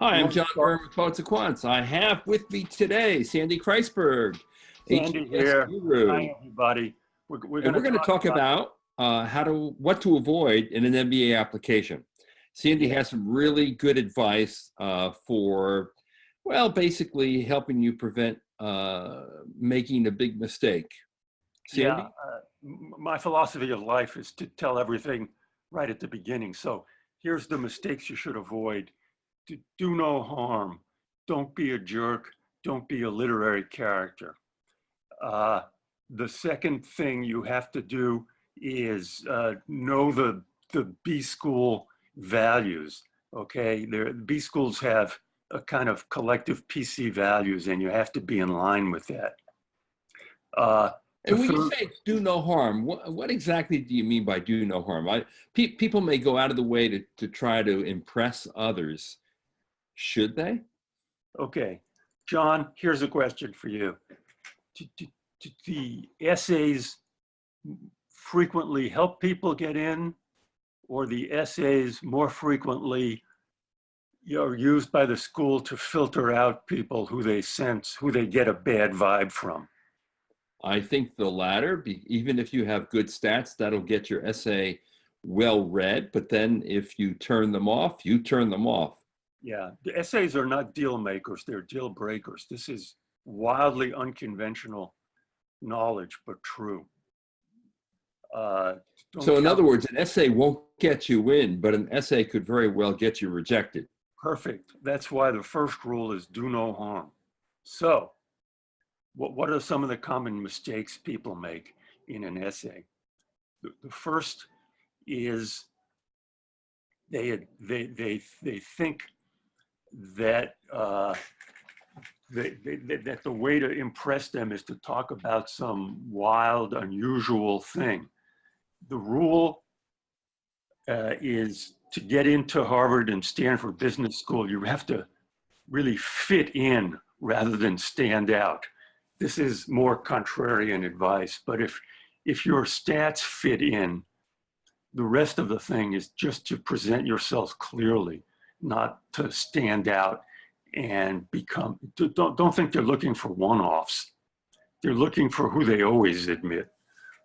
Hi, I'm Morning, John Byrne with Poets&Quants. I have with me today Sandy Kreisberg, Sandy HBS here. Hi, guru, everybody. We're and going to we're going to talk talk about, about what to avoid in an MBA application. Sandy yeah, has some really good advice for, well, basically helping you prevent making a big mistake. yeah. Sandy? My philosophy of life is to tell everything right at the beginning. So here's the mistakes you should avoid. Do no harm. Don't be a jerk. Don't be a literary character. Uh, the second thing you have to do is know the B school values. Okay, B schools have a kind of collective PC values, and you have to be in line with that. The And when you third, say do no harm, what exactly do you mean by do no harm? People may go out of the way to try to impress others. Should they? okay, John, here's a question for you. Do the essays frequently help people get in, or the essays more frequently are used by the school to filter out people who they sense, who they get a bad vibe from? I think the latter, even if you have good stats, that'll get your essay well read. But then if you turn them off, you turn them off. Yeah, the essays are not deal makers, they're deal breakers. This is wildly unconventional knowledge, but true. Uh, don't So in count. other words, an essay won't get you in, but an essay could very well get you rejected. Perfect. That's why the first rule is do no harm. So, what are some of the common mistakes people make in an essay? The first is they think that that the way to impress them is to talk about some wild, unusual thing. The rule is to get into Harvard and Stanford Business School, you have to really fit in rather than stand out. This is more contrarian advice, but if your stats fit in, the rest of the thing is just to present yourself clearly, not to stand out and become, don't think they're looking for one-offs. They're looking for who they always admit,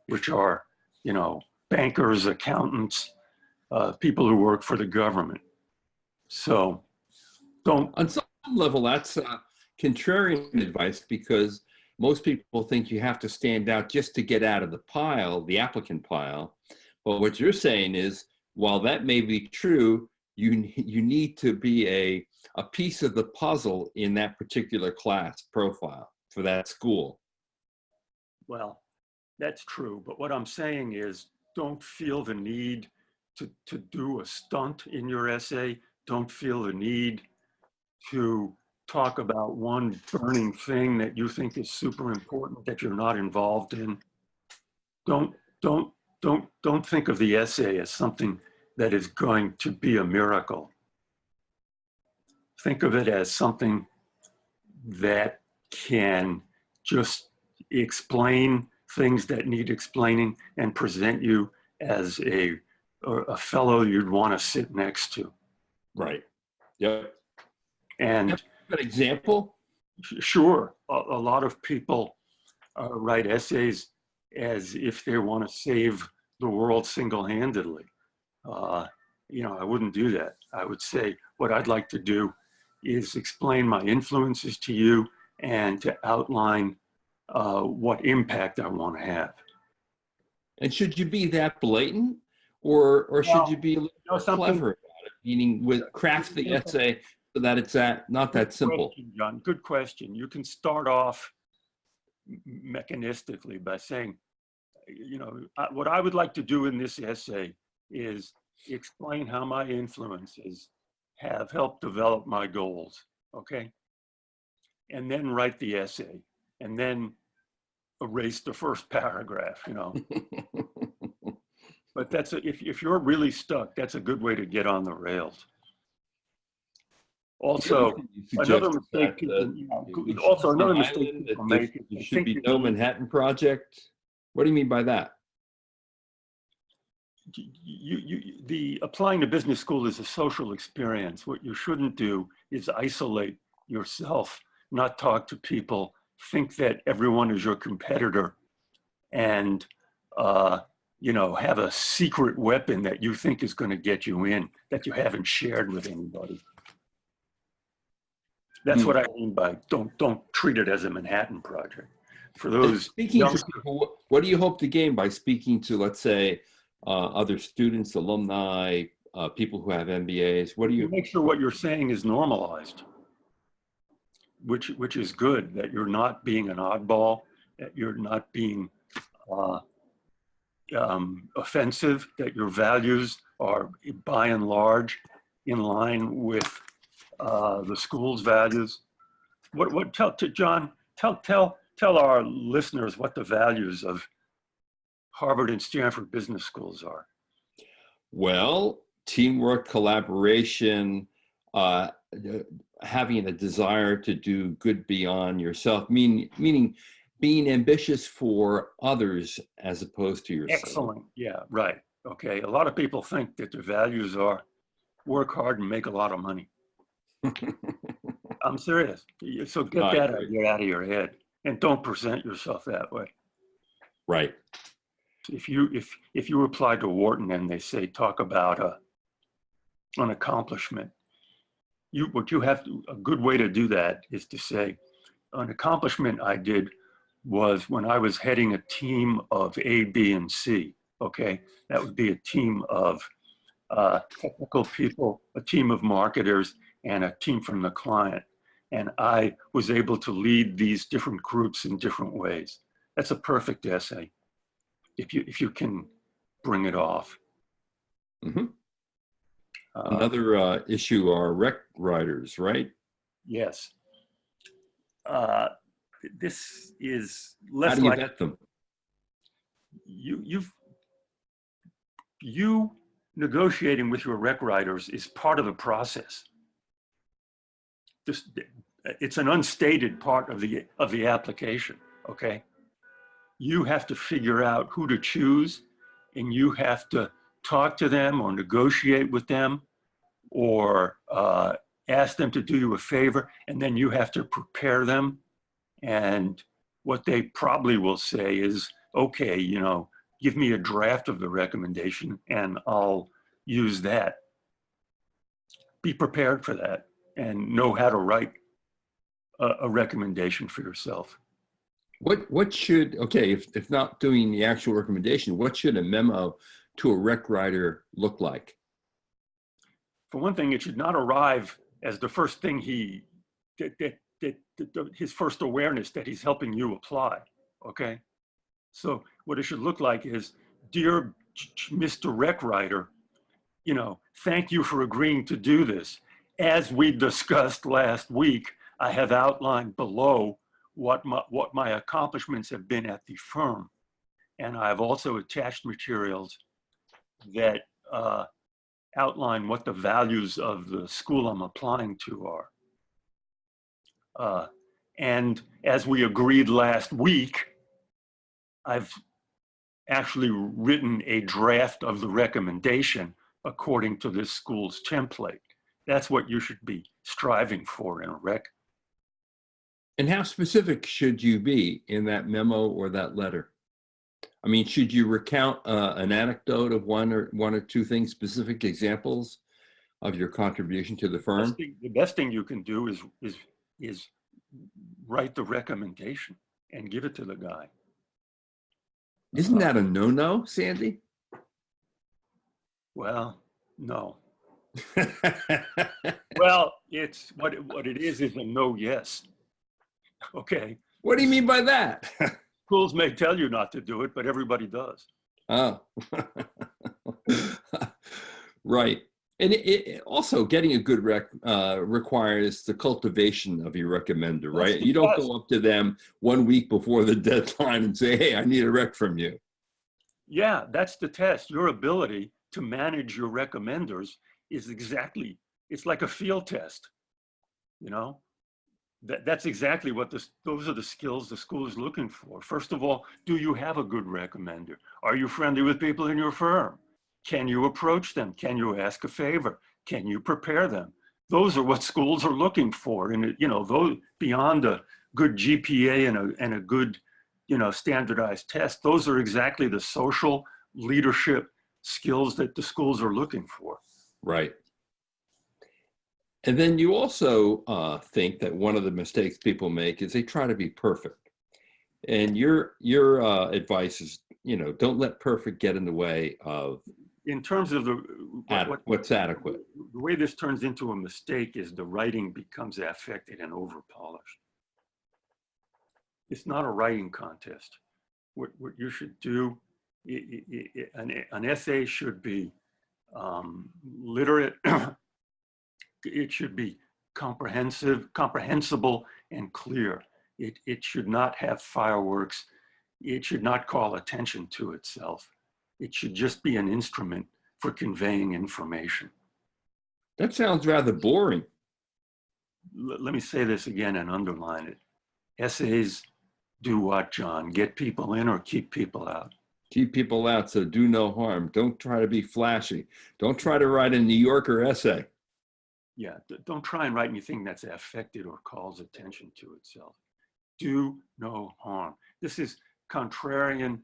which are, you know, bankers, accountants, people who work for the government. So don't. On some level, that's contrarian advice because most people think you have to stand out just to get out of the pile, the applicant pile. But what you're saying is, while that may be true, you need to be a piece of the puzzle in that particular class profile for that school. Well, that's true. But what I'm saying is don't feel the need to do a stunt in your essay. Don't feel the need to talk about one burning thing that you think is super important that you're not involved in. Don't, don't, don't think of the essay as something that is going to be a miracle. Think of it as something that can just explain things that need explaining and present you as a fellow you'd want to sit next to. Right. Yep. And An example? sure, a lot of people write essays as if they want to save the world single-handedly. You know, I wouldn't do that. I would say what I'd like to do is explain my influences to you and to outline what impact I want to have. And should you be that blatant, or should you be a little more clever about it, meaning with craft the essay so that it's not that simple? Question, John. Good question. You can start off mechanistically by saying, you know, what I would like to do in this essay is explain how my influences have helped develop my goals, okay? And then write the essay, and then erase the first paragraph, you know. But that's if you're really stuck, that's a good way to get on the rails. Also, another mistake people, another mistake people make is there they should think be no Manhattan Project. What do you mean by that? the applying to business school is a social experience. What you shouldn't do is isolate yourself, not talk to people, think that everyone is your competitor, and you know, have a secret weapon that you think is going to get you in that you haven't shared with anybody. That's what I mean by don't treat it as a Manhattan Project. For those speaking to people, what do you hope to gain by speaking to, let's say, other students, alumni, people who have MBAs? What do you make sure what you're saying is normalized, which is good, that you're not being an oddball, that you're not being offensive, that your values are by and large in line with the school's values. John, tell our listeners what the values of Harvard and Stanford business schools are. Well, teamwork, collaboration, having a desire to do good beyond yourself, meaning being ambitious for others as opposed to yourself. Excellent. Yeah, right. Okay. A lot of people think that their values are work hard and make a lot of money. I'm serious. So get that idea out of your head and don't present yourself that way. Right. If you apply to Wharton and they say talk about an accomplishment, a good way to do that is to say, an accomplishment I did was when I was heading a team of A, B, and C. Okay, that would be a team of technical people, a team of marketers, and a team from the client. And I was able to lead these different groups in different ways. That's a perfect essay, if you can bring it off. Mm-hmm. Another issue are rec writers, right? Yes. This is less How do you like vet them? You negotiating with your rec writers is part of the process. It's an unstated part of the application. Okay, you have to figure out who to choose, and you have to talk to them or negotiate with them, or ask them to do you a favor, and then you have to prepare them. And what they probably will say is, okay, you know, give me a draft of the recommendation and I'll use that. Be prepared for that and know how to write a recommendation for yourself. What should, okay, if not doing the actual recommendation, what should a memo to a rec writer look like? For one thing, it should not arrive as the first thing his first awareness that he's helping you apply, okay? So what it should look like is, dear Mr. Rec Writer, you know, thank you for agreeing to do this. As we discussed last week, I have outlined below what my accomplishments have been at the firm. And I've also attached materials that outline what the values of the school I'm applying to are. And as we agreed last week, I've actually written a draft of the recommendation according to this school's template. That's what you should be striving for in a rec. And how specific should you be in that memo or that letter? I mean, should you recount an anecdote of one or two things, specific examples of your contribution to the firm? The best thing you can do is write the recommendation and give it to the guy. Isn't that a no-no, Sandy? Well, no. Well, it's what it is a no yes. Okay. What do you mean by that? Schools may tell you not to do it, but everybody does. Oh, right. And it also, getting a good rec requires the cultivation of your recommender, right? You don't go up to them 1 week before the deadline and say, hey, I need a rec from you. Yeah, that's the test. Your ability to manage your recommenders is it's like a field test, you know? That's exactly what those are the skills the school is looking for. First of all, do you have a good recommender? Are you friendly with people in your firm? Can you approach them? Can you ask a favor? Can you prepare them? those are what schools are looking for. And, those beyond a good GPA and a good, standardized test, those are exactly the social leadership skills that the schools are looking for. Right. And then you also think that one of the mistakes people make is they try to be perfect. And your advice is, don't let perfect get in the way of In terms of what's adequate. The way this turns into a mistake is the writing becomes affected and over-polished. It's not a writing contest. What you should do, an essay should be literate. It should be comprehensible, and clear. It should not have fireworks. It should not call attention to itself. It should just be an instrument for conveying information. That sounds rather boring. Let me say this again and underline it. Essays do what, John? Get people in or keep people out? Keep people out, so do no harm. Don't try to be flashy. Don't try to write a New Yorker essay. Yeah, don't try and write anything that's affected or calls attention to itself. Do no harm. This is contrarian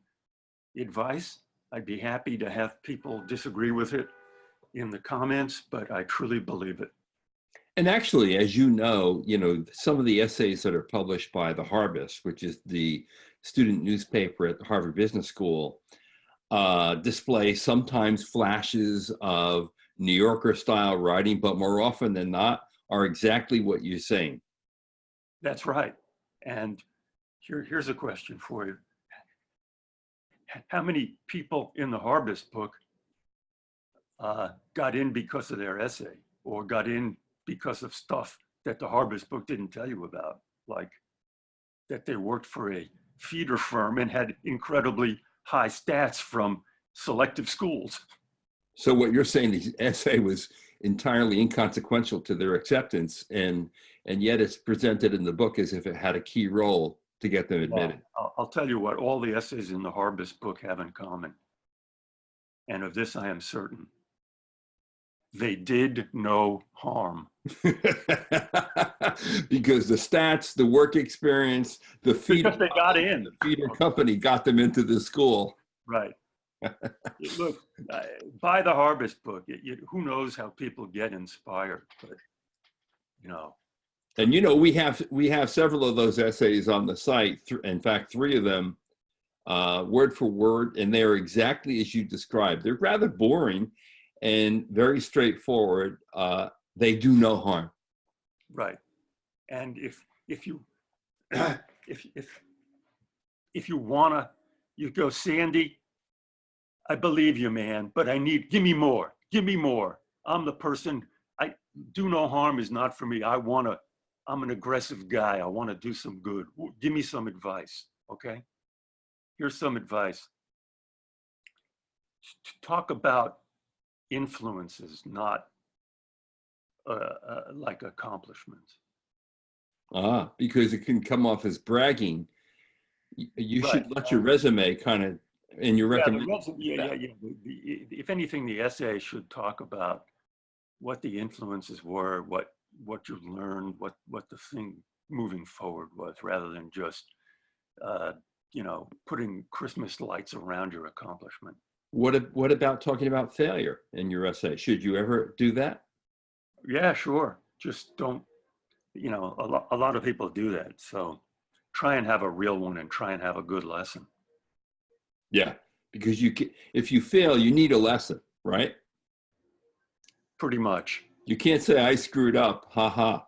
advice. I'd be happy to have people disagree with it in the comments, but I truly believe it. And actually, as you know, some of the essays that are published by the Harvest, which is the student newspaper at the Harvard Business School, display sometimes flashes of New Yorker style writing, but more often than not are exactly what you're saying. That's right. And here's a question for you. How many people in the Harvest book got in because of their essay, or got in because of stuff that the Harvest book didn't tell you about, like that they worked for a feeder firm and had incredibly high stats from selective schools? So what you're saying, the essay was entirely inconsequential to their acceptance, and yet it's presented in the book as if it had a key role to get them admitted. Well, I'll tell you what all the essays in the Harvest book have in common. And of this I am certain. They did no harm. Because the stats, the work experience, the feeder, they got in. The feeder company got them into the school. Right. Look, buy the Harvest book. Who knows how people get inspired, but And we have several of those essays on the site. In fact, 3 of them, word for word, and they are exactly as you described. They're rather boring and very straightforward. They do no harm. Right. And if you if you wanna, you go, Sandy, I believe you, man, but give me more. Give me more. I'm the person. Do no harm is not for me. I'm an aggressive guy. I want to do some good. Give me some advice, okay? Here's some advice. Talk about influences, not like accomplishments. Because it can come off as bragging. You Right. should let your resume kind of, and your recommendation. Yeah. If anything, the essay should talk about what the influences were, what you learned, what the thing moving forward was, rather than just putting Christmas lights around your accomplishment. What about talking about failure in your essay? Should you ever do that? Yeah, sure. Just don't. A lot of people do that. So try and have a real one, and try and have a good lesson. Yeah, because if you fail, you need a lesson, right? Pretty much. You can't say I screwed up, ha.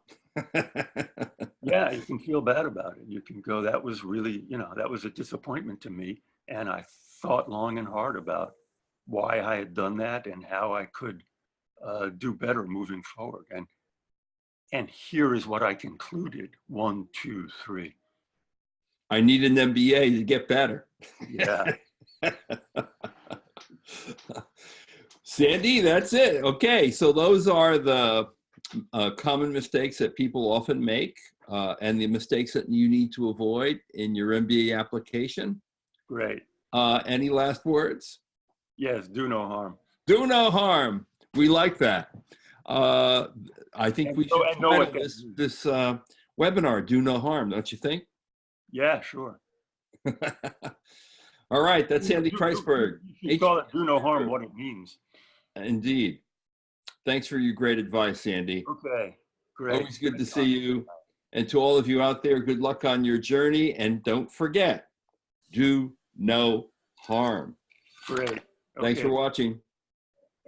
Yeah, you can feel bad about it. You can go, that was really, that was a disappointment to me. And I thought long and hard about why I had done that and how I could do better moving forward. And here is what I concluded. 1, 2, 3. I need an MBA to get better. Yeah. Sandy, that's it. Okay, so those are the common mistakes that people often make, and the mistakes that you need to avoid in your MBA application. Great. Any last words? Yes, do no harm. Do no harm. We like that. Uh, I think we should and know what title that means. this webinar, Do No Harm, don't you think? Yeah, sure. All right, that's Andy Kreisberg. You should call it "Do No Harm," what it means. Indeed. Thanks for your great advice, Andy. Okay, great. Always good to see you. And to all of you out there, good luck on your journey. And don't forget, do no harm. Great. Okay. Thanks for watching.